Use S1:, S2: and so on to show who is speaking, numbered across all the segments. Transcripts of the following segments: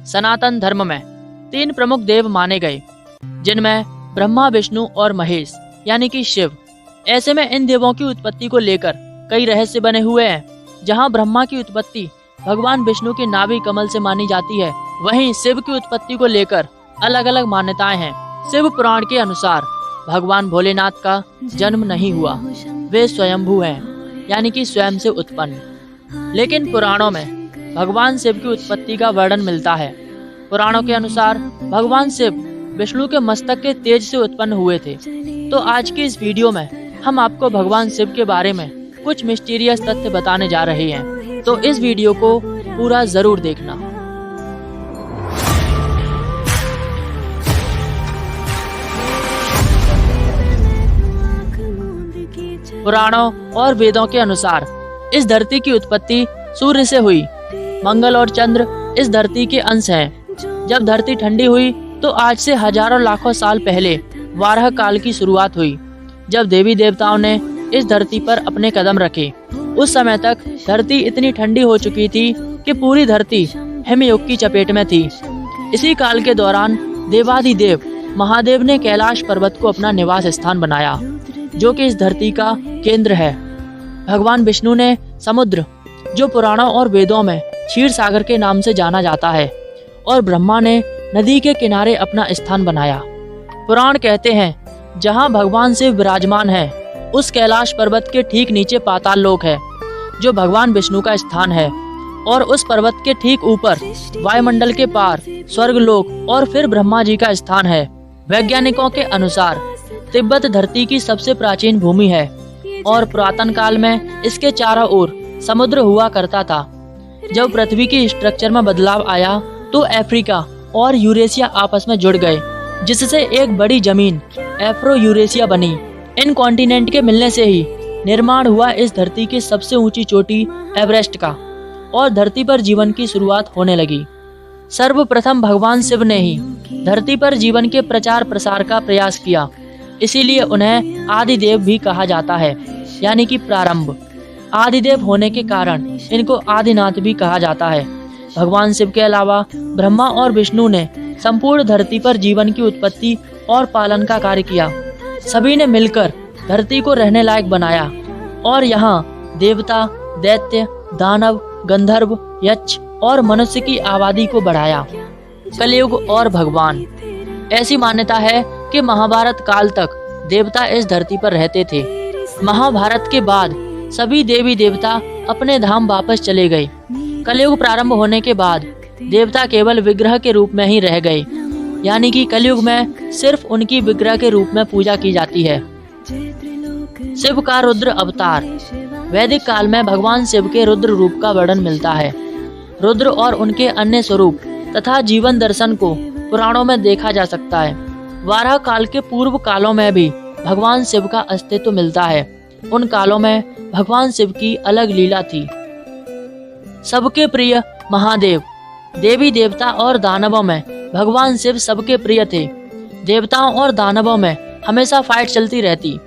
S1: सनातन धर्म में 3 प्रमुख देव माने गए, जिनमें ब्रह्मा, विष्णु और महेश यानी कि शिव। ऐसे में इन देवों की उत्पत्ति को लेकर कई रहस्य बने हुए हैं। जहां ब्रह्मा की उत्पत्ति भगवान विष्णु के नाभि कमल से मानी जाती है, वहीं शिव की उत्पत्ति को लेकर अलग अलग मान्यताएं हैं। शिव पुराण के अनुसार भगवान भोलेनाथ का जन्म नहीं हुआ, वे स्वयंभू हैं, यानी कि स्वयं से उत्पन्न। लेकिन पुराणों में भगवान शिव की उत्पत्ति का वर्णन मिलता है। पुराणों के अनुसार भगवान शिव विष्णु के मस्तक के तेज से उत्पन्न हुए थे। तो आज की इस वीडियो में हम आपको भगवान शिव के बारे में कुछ मिस्टीरियस तथ्य बताने जा रहे हैं, तो इस वीडियो को पूरा जरूर देखना। पुराणों और वेदों के अनुसार इस धरती की उत्पत्ति सूर्य से हुई। मंगल और चंद्र इस धरती के अंश हैं। जब धरती ठंडी हुई तो आज से हजारों लाखों साल पहले वाराह काल की शुरुआत हुई, जब देवी देवताओं ने इस धरती पर अपने कदम रखे। उस समय तक धरती इतनी ठंडी हो चुकी थी कि पूरी धरती हिमयुग की चपेट में थी। इसी काल के दौरान देवाधिदेव महादेव ने कैलाश पर्वत को अपना निवास स्थान बनाया, जो कि इस धरती का केंद्र है। भगवान विष्णु ने समुद्र, जो पुराणों और वेदों में क्षीर सागर के नाम से जाना जाता है, और ब्रह्मा ने नदी के किनारे अपना स्थान बनाया। पुराण कहते हैं जहां भगवान शिव विराजमान है, उस कैलाश पर्वत के ठीक नीचे पाताल लोक है, जो भगवान विष्णु का स्थान है, और उस पर्वत के ठीक ऊपर वायुमंडल के पार स्वर्ग लोक और फिर ब्रह्मा जी का स्थान है। वैज्ञानिकों के अनुसार तिब्बत धरती की सबसे प्राचीन भूमि है और पुरातन काल में इसके चारों ओर समुद्र हुआ करता था। जब पृथ्वी की स्ट्रक्चर में बदलाव आया तो अफ्रीका और यूरेशिया आपस में जुड़ गए, जिससे एक बड़ी जमीन एफ्रो यूरेशिया बनी। इन कॉन्टिनेंट के मिलने से ही निर्माण हुआ इस धरती की सबसे ऊंची चोटी एवरेस्ट का, और धरती पर जीवन की शुरुआत होने लगी। सर्वप्रथम भगवान शिव ने ही धरती पर जीवन के प्रचार प्रसार का प्रयास किया, इसीलिए उन्हें आदिदेव भी कहा जाता है, यानी कि प्रारंभ। आदिदेव होने के कारण इनको आदिनाथ भी कहा जाता है। भगवान शिव के अलावा ब्रह्मा और विष्णु ने संपूर्ण धरती पर जीवन की उत्पत्ति और पालन का कार्य किया। सभी ने मिलकर धरती को रहने लायक बनाया और यहाँ देवता, दैत्य, दानव, गंधर्व, यक्ष और मनुष्य की आबादी को बढ़ाया। कलयुग और भगवान। ऐसी मान्यता है कि महाभारत काल तक देवता इस धरती पर रहते थे। महाभारत के बाद सभी देवी देवता अपने धाम वापस चले गए। कलयुग प्रारंभ होने के बाद देवता केवल विग्रह के रूप में ही रह गए, यानी कि कलयुग में सिर्फ उनकी विग्रह के रूप में पूजा की जाती है। शिव का रुद्र अवतार। वैदिक काल में भगवान शिव के रुद्र रूप का वर्णन मिलता है। रुद्र और उनके अन्य स्वरूप तथा जीवन दर्शन को पुराणों में देखा जा सकता है। वाराह काल के पूर्व कालों में भी भगवान शिव का अस्तित्व मिलता है। उन कालों में भगवान शिव की अलग लीला थी। सबके प्रिय महादेव। देवी देवता और दानवों में भगवान शिव सबके प्रिय थे। देवताओं और दानवों में हमेशा फाइट चलती रहती।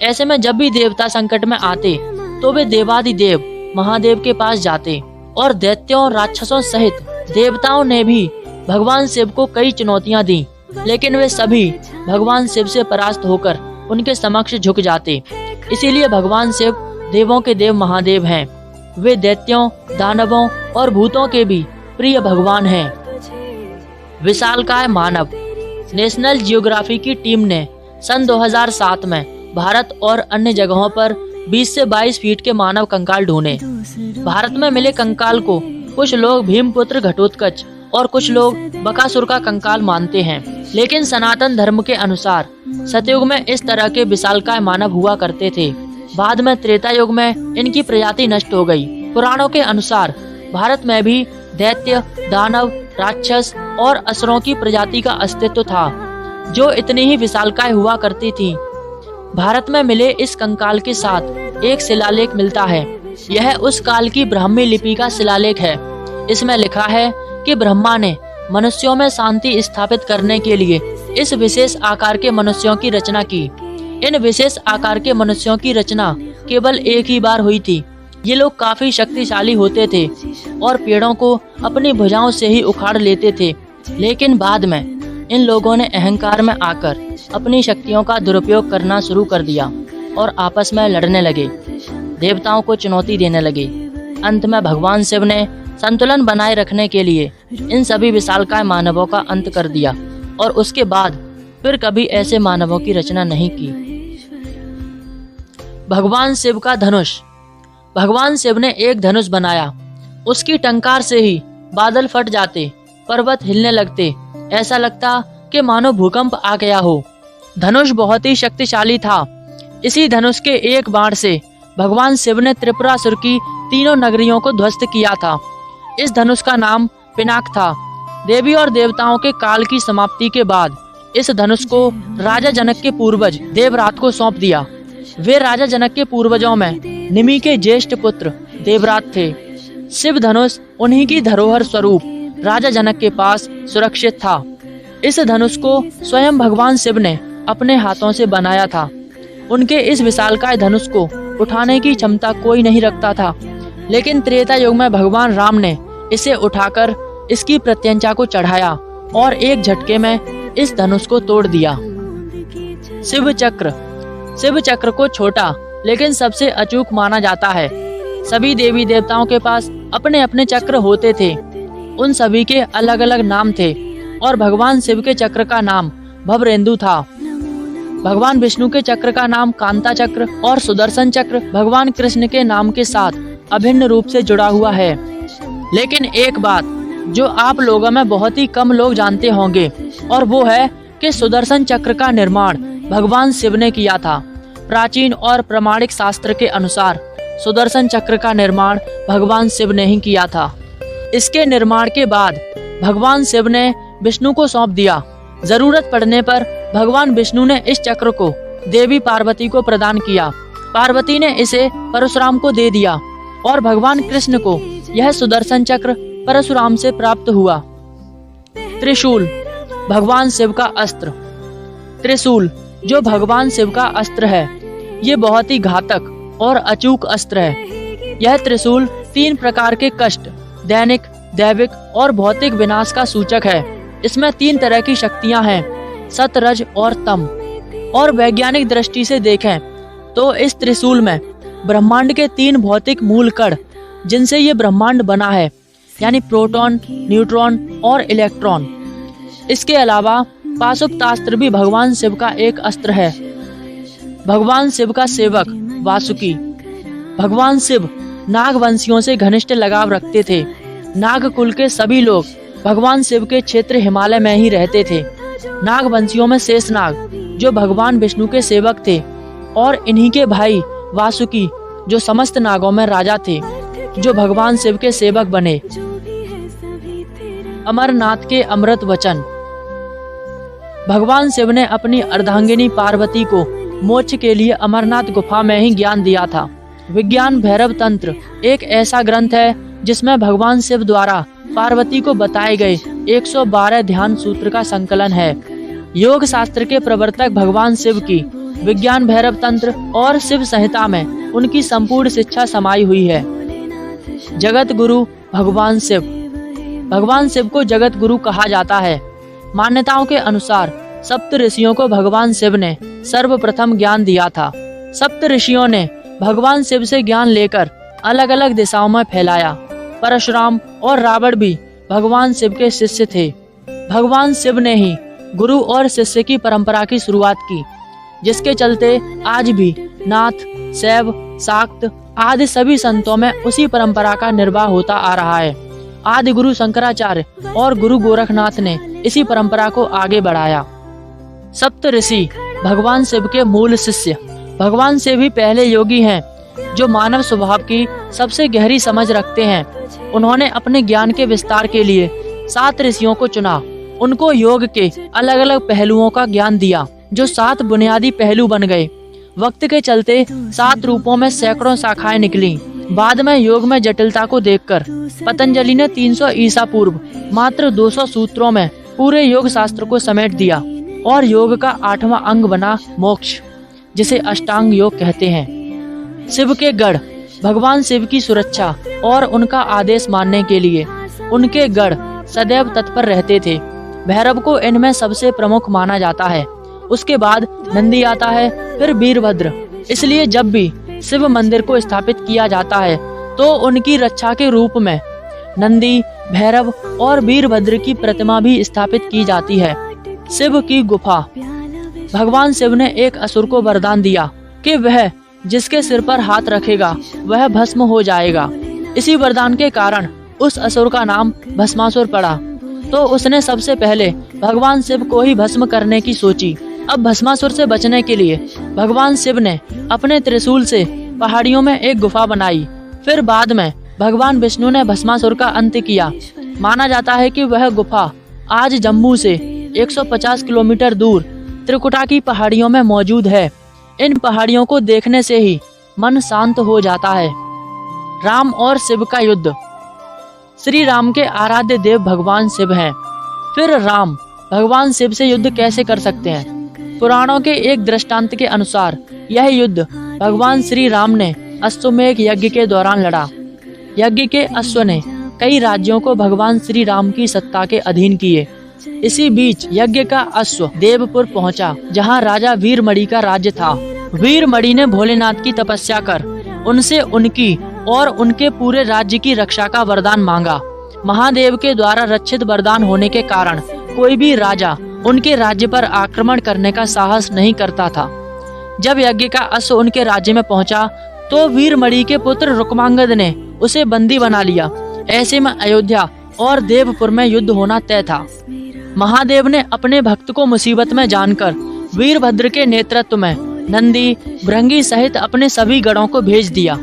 S1: ऐसे में जब भी देवता संकट में आते तो वे देवाधिदेव महादेव के पास जाते, और दैत्यों और राक्षसों सहित देवताओं ने भी भगवान शिव को कई चुनौतियां दी, लेकिन वे सभी भगवान शिव से परास्त होकर उनके समक्ष झुक जाते। इसीलिए भगवान शिव देवों के देव महादेव हैं। वे दैत्यों, दानवों और भूतों के भी प्रिय भगवान हैं। विशालकाय मानव। नेशनल जियोग्राफी की टीम ने सन 2007 में भारत और अन्य जगहों पर 20 से 22 फीट के मानव कंकाल ढूंढे। भारत में मिले कंकाल को कुछ लोग भीमपुत्र घटोत्कच और कुछ लोग बकासुर का कंकाल मानते हैं, लेकिन सनातन धर्म के अनुसार सतयुग में इस तरह के विशालकाय मानव हुआ करते थे। बाद में त्रेता युग में इनकी प्रजाति नष्ट हो गई। पुराणों के अनुसार भारत में भी दैत्य, दानव, राक्षस और असुरों की प्रजाति का अस्तित्व था, जो इतनी ही विशालकाय हुआ करती थी। भारत में मिले इस कंकाल के साथ एक शिलालेख मिलता है। यह उस काल की ब्राह्मी लिपि का शिलालेख है। इसमें लिखा है कि ब्रह्मा ने मनुष्यों में शांति स्थापित करने के लिए इस विशेष आकार के मनुष्यों की रचना की। इन विशेष आकार के मनुष्यों की रचना केवल एक ही बार हुई थी ये लोग काफी शक्तिशाली होते थे और पेड़ों को अपनी भुजाओं से ही उखाड़ लेते थे, लेकिन बाद में इन लोगों ने अहंकार में आकर अपनी शक्तियों का दुरुपयोग करना शुरू कर दिया और आपस में लड़ने लगे, देवताओं को चुनौती देने लगे। अंत में भगवान शिव ने संतुलन बनाए रखने के लिए इन सभी विशालकाय मानवों का अंत कर दिया और उसके बाद फिर कभी ऐसे मानवों की रचना नहीं की। भगवान शिव का धनुष। भगवान शिव ने एक धनुष बनाया। उसकी टंकार से ही बादल फट जाते, पर्वत हिलने लगते, ऐसा लगता कि मानो भूकंप आ गया हो। धनुष बहुत ही शक्तिशाली था। इसी धनुष के एक बाण से भगवान शिव ने त्रिपुरासुर की तीनों नगरियों को ध्वस्त किया था। इस धनुष का नाम पिनाक था। देवी और देवताओं के काल की समाप्ति के बाद इस धनुष को राजा जनक के पूर्वज देवरात को सौंप दिया। वे राजा जनक के पूर्वजों में निमि के ज्येष्ठ पुत्र देवरात थे। शिव धनुष उन्हीं की धरोहर स्वरूप राजा जनक के पास सुरक्षित था। इस धनुष को स्वयं भगवान शिव ने अपने हाथों से बनाया था। उनके इस विशालकाय धनुष को उठाने की क्षमता कोई नहीं रखता था, लेकिन त्रेता युग में भगवान राम ने इसे उठाकर इसकी प्रत्यंचा को चढ़ाया और एक झटके में इस धनुष को तोड़ दिया। शिव चक्र। शिव चक्र को छोटा लेकिन सबसे अचूक माना जाता है। सभी देवी देवताओं के पास अपने अपने चक्र होते थे। उन सभी के अलग अलग नाम थे और भगवान शिव के चक्र का नाम भवरेंदु था। भगवान विष्णु के चक्र का नाम कांता चक्र और सुदर्शन चक्र भगवान कृष्ण के नाम के साथ अभिन्न रूप से जुड़ा हुआ है। लेकिन एक बात जो आप लोगों में बहुत ही कम लोग जानते होंगे और वो है कि सुदर्शन चक्र का निर्माण भगवान शिव ने किया था। प्राचीन और प्रामाणिक शास्त्र के अनुसार सुदर्शन चक्र का निर्माण भगवान शिव ने ही किया था। इसके निर्माण के बाद भगवान शिव ने विष्णु को सौंप दिया। जरूरत पड़ने पर भगवान विष्णु ने इस चक्र को देवी पार्वती को प्रदान किया। पार्वती ने इसे परशुराम को दे दिया और भगवान कृष्ण को यह सुदर्शन चक्र परशुराम से प्राप्त हुआ। त्रिशूल। भगवान शिव का अस्त्र। त्रिशूल जो भगवान शिव का अस्त्र है, ये बहुत ही घातक और अचूक अस्त्र है। यह त्रिशूल 3 प्रकार के कष्ट, दैनिक, दैविक और भौतिक विनाश का सूचक है। इसमें 3 तरह की शक्तियां हैं, सत, रज और तम। और वैज्ञानिक दृष्टि से देखें तो इस त्रिशूल में ब्रह्मांड के 3 भौतिक मूल कण जिनसे ये ब्रह्मांड बना है, यानी प्रोटॉन, न्यूट्रॉन और इलेक्ट्रॉन। इसके अलावा पाशुपतास्त्र भी भगवान शिव का एक अस्त्र है। भगवान शिव का सेवक वासुकी। भगवान शिव नागवंशियों से घनिष्ठ लगाव रखते थे। नाग कुल के सभी लोग भगवान शिव के क्षेत्र हिमालय में ही रहते थे। नागवंशियों में शेषनाग जो भगवान विष्णु के सेवक थे और इन्हीं के भाई वासुकी जो समस्त नागों में राजा थे, जो भगवान शिव के सेवक बने। अमरनाथ के अमृत वचन। भगवान शिव ने अपनी अर्धांगिनी पार्वती को मोक्ष के लिए अमरनाथ गुफा में ही ज्ञान दिया था। विज्ञान भैरव तंत्र एक ऐसा ग्रंथ है जिसमें भगवान शिव द्वारा पार्वती को बताए गए 112 ध्यान सूत्र का संकलन है। योग शास्त्र के प्रवर्तक भगवान शिव की विज्ञान भैरव तंत्र और शिव संहिता में उनकी संपूर्ण शिक्षा समाई हुई है। जगत गुरु भगवान शिव। भगवान शिव को जगत गुरु कहा जाता है। मान्यताओं के अनुसार सप्त ऋषियों को भगवान शिव ने सर्वप्रथम ज्ञान दिया था। सप्त ऋषियों ने भगवान शिव से ज्ञान लेकर अलग अलग दिशाओं में फैलाया। परशुराम और रावण भी भगवान शिव के शिष्य थे। भगवान शिव ने ही गुरु और शिष्य की परंपरा की शुरुआत की, जिसके चलते आज भी नाथ, शैव, शाक्त आदि सभी संतों में उसी परंपरा का निर्वाह होता आ रहा है। आदि गुरु शंकराचार्य और गुरु गोरखनाथ ने इसी परंपरा को आगे बढ़ाया। सप्त ऋषि भगवान शिव के मूल शिष्य। भगवान शिव ही पहले योगी हैं जो मानव स्वभाव की सबसे गहरी समझ रखते हैं। उन्होंने अपने ज्ञान के विस्तार के लिए 7 ऋषियों को चुना। उनको योग के अलग अलग पहलुओं का ज्ञान दिया, जो 7 बुनियादी पहलू बन गए। वक्त के चलते 7 रूपों में सैकड़ों शाखाएं निकली। बाद में योग में जटिलता को देखकर पतंजलि ने 300 ईसा पूर्व मात्र 200 सूत्रों में पूरे योग शास्त्र को समेट दिया और योग का 8वां अंग बना मोक्ष, जिसे अष्टांग योग कहते हैं। शिव के गढ़। भगवान शिव की सुरक्षा और उनका आदेश मानने के लिए उनके गढ़ सदैव तत्पर रहते थे। भैरव को इनमें सबसे प्रमुख माना जाता है। उसके बाद नंदी आता है, फिर वीरभद्र। इसलिए जब भी शिव मंदिर को स्थापित किया जाता है तो उनकी रक्षा के रूप में नंदी, भैरव और वीरभद्र की प्रतिमा भी स्थापित की जाती है। शिव की गुफा। भगवान शिव ने एक असुर को वरदान दिया कि वह जिसके सिर पर हाथ रखेगा वह भस्म हो जाएगा। इसी वरदान के कारण उस असुर का नाम भस्मासुर पड़ा। तो उसने सबसे पहले भगवान शिव को ही भस्म करने की सोची। अब भस्मासुर से बचने के लिए भगवान शिव ने अपने त्रिशूल से पहाड़ियों में एक गुफा बनाई। फिर बाद में भगवान विष्णु ने भस्मासुर का अंत किया। माना जाता है कि वह गुफा आज जम्मू से 150 किलोमीटर दूर त्रिकुटा की पहाड़ियों में मौजूद है। इन पहाड़ियों को देखने से ही मन शांत हो जाता है। राम और शिव का युद्ध। श्री राम के आराध्य देव भगवान शिव हैं। फिर राम भगवान शिव से युद्ध कैसे कर सकते हैं? पुराणों के एक दृष्टांत के अनुसार यह युद्ध भगवान श्री राम ने अश्वमेध यज्ञ के दौरान लड़ा। यज्ञ के अश्व ने कई राज्यों को भगवान श्री राम की सत्ता के अधीन किए। इसी बीच यज्ञ का अश्व देवपुर पहुंचा, जहां राजा वीरमणि का राज्य था। वीरमणि ने भोलेनाथ की तपस्या कर उनसे उनकी और उनके पूरे राज्य की रक्षा का वरदान मांगा। महादेव के द्वारा रक्षित वरदान होने के कारण कोई भी राजा उनके राज्य पर आक्रमण करने का साहस नहीं करता था। जब यज्ञ का अश्व उनके राज्य में पहुंचा तो वीरमणि के पुत्र रुक्मांगद ने उसे बंदी बना लिया। ऐसे में अयोध्या और देवपुर में युद्ध होना तय था। महादेव ने अपने भक्त को मुसीबत में जानकर वीरभद्र के नेतृत्व में नंदी, भृंगी सहित अपने सभी गणों को भेज दिया।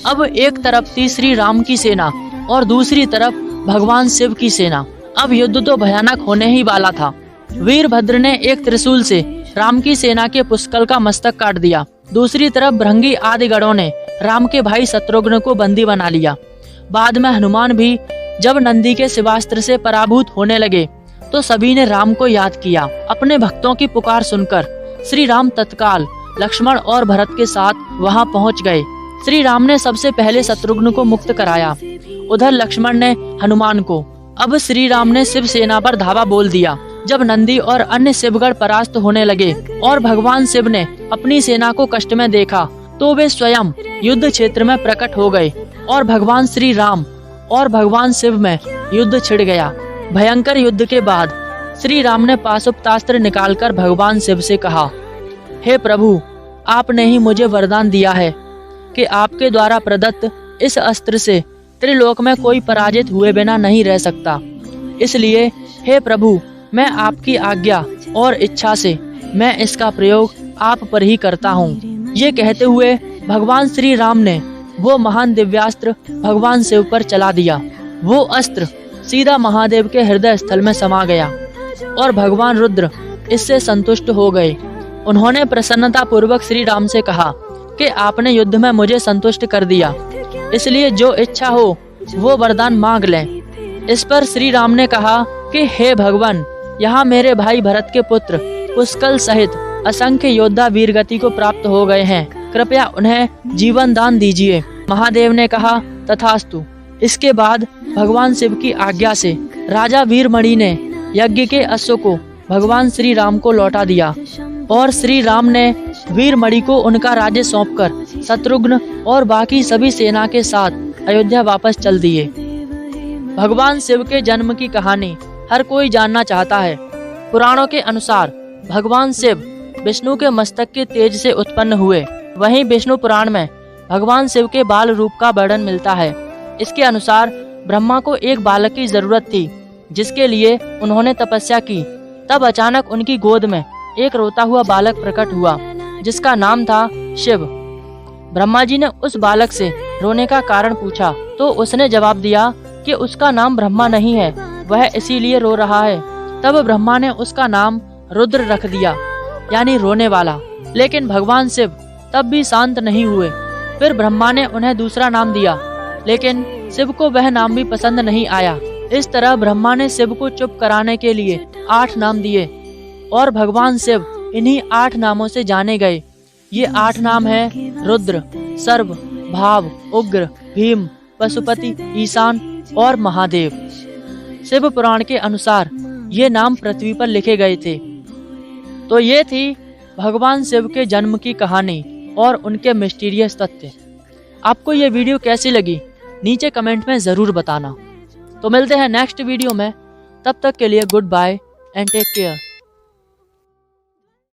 S1: अब एक तरफ थी श्री राम की सेना और दूसरी तरफ भगवान शिव की सेना। अब युद्ध तो भयानक होने ही वाला था। वीरभद्र ने एक त्रिशूल से राम की सेना के पुष्कल का मस्तक काट दिया। दूसरी तरफ भृंगी आदि गणों ने राम के भाई शत्रुघ्न को बंदी बना लिया। बाद में हनुमान भी जब नंदी के शिवास्त्र से पराभूत होने लगे तो सभी ने राम को याद किया। अपने भक्तों की पुकार सुनकर श्री राम तत्काल लक्ष्मण और भरत के साथ वहां पहुंच गए। श्री राम ने सबसे पहले शत्रुघ्न को मुक्त कराया, उधर लक्ष्मण ने हनुमान को। अब श्री राम ने शिव सेना पर धावा बोल दिया। जब नंदी और अन्य शिवगण परास्त होने लगे और भगवान शिव ने अपनी सेना को कष्ट में देखा तो वे स्वयं युद्ध क्षेत्र में प्रकट हो गए और भगवान श्री राम और भगवान शिव में युद्ध छिड़ गया। भयंकर युद्ध के बाद श्री राम ने पाशुपतास्त्र निकालकर भगवान शिव से कहा, हे प्रभु, आपने ही मुझे वरदान दिया है कि आपके द्वारा प्रदत्त इस अस्त्र से त्रिलोक में कोई पराजित हुए बिना नहीं रह सकता। इसलिए हे प्रभु, मैं आपकी आज्ञा और इच्छा से मैं इसका प्रयोग आप पर ही करता हूँ। ये कहते हुए भगवान श्री राम ने वो महान दिव्यास्त्र भगवान शिव पर चला दिया। वो अस्त्र सीधा महादेव के हृदय स्थल में समा गया और भगवान रुद्र इससे संतुष्ट हो गए। उन्होंने प्रसन्नता पूर्वक श्री राम से कहा कि आपने युद्ध में मुझे संतुष्ट कर दिया, इसलिए जो इच्छा हो वो वरदान मांग लें। इस पर श्री राम ने कहा कि हे भगवान, यहाँ मेरे भाई भरत के पुत्र पुष्कल सहित असंख्य योद्धा वीरगति को प्राप्त हो गए हैं, कृपया उन्हें जीवन दान दीजिए। महादेव ने कहा, तथास्तु। इसके बाद भगवान शिव की आज्ञा से राजा वीरमणि ने यज्ञ के अश्व को भगवान श्री राम को लौटा दिया और श्री राम ने वीरमणि को उनका राज्य सौंपकर शत्रुघ्न और बाकी सभी सेना के साथ अयोध्या वापस चल दिए। भगवान शिव के जन्म की कहानी हर कोई जानना चाहता है। पुराणों के अनुसार भगवान शिव विष्णु के मस्तक के तेज से उत्पन्न हुए। वहीं विष्णु पुराण में भगवान शिव के बाल रूप का वर्णन मिलता है। इसके अनुसार ब्रह्मा को एक बालक की जरूरत थी, जिसके लिए उन्होंने तपस्या की। तब अचानक उनकी गोद में एक रोता हुआ बालक प्रकट हुआ, जिसका नाम था शिव। ब्रह्मा जी ने उस बालक से रोने का कारण पूछा तो उसने जवाब दिया कि उसका नाम ब्रह्मा नहीं है, वह इसीलिए रो रहा है। तब ब्रह्मा ने उसका नाम रुद्र रख दिया, यानी रोने वाला। लेकिन भगवान शिव तब भी शांत नहीं हुए। फिर ब्रह्मा ने उन्हें दूसरा नाम दिया, लेकिन शिव को वह नाम भी पसंद नहीं आया। इस तरह ब्रह्मा ने शिव को चुप कराने के लिए 8 नाम दिए और भगवान शिव इन्हीं 8 नामों से जाने गए। ये 8 नाम हैं रुद्र, सर्व, भाव, उग्र, भीम, पशुपति, ईशान और महादेव। शिव पुराण के अनुसार ये नाम पृथ्वी पर लिखे गए थे। तो ये थी भगवान शिव के जन्म की कहानी और उनके मिस्टीरियस तथ्य। आपको ये वीडियो कैसी लगी नीचे कमेंट में ज़रूर बताना। तो मिलते हैं नेक्स्ट वीडियो में, तब तक के लिए good bye and take care.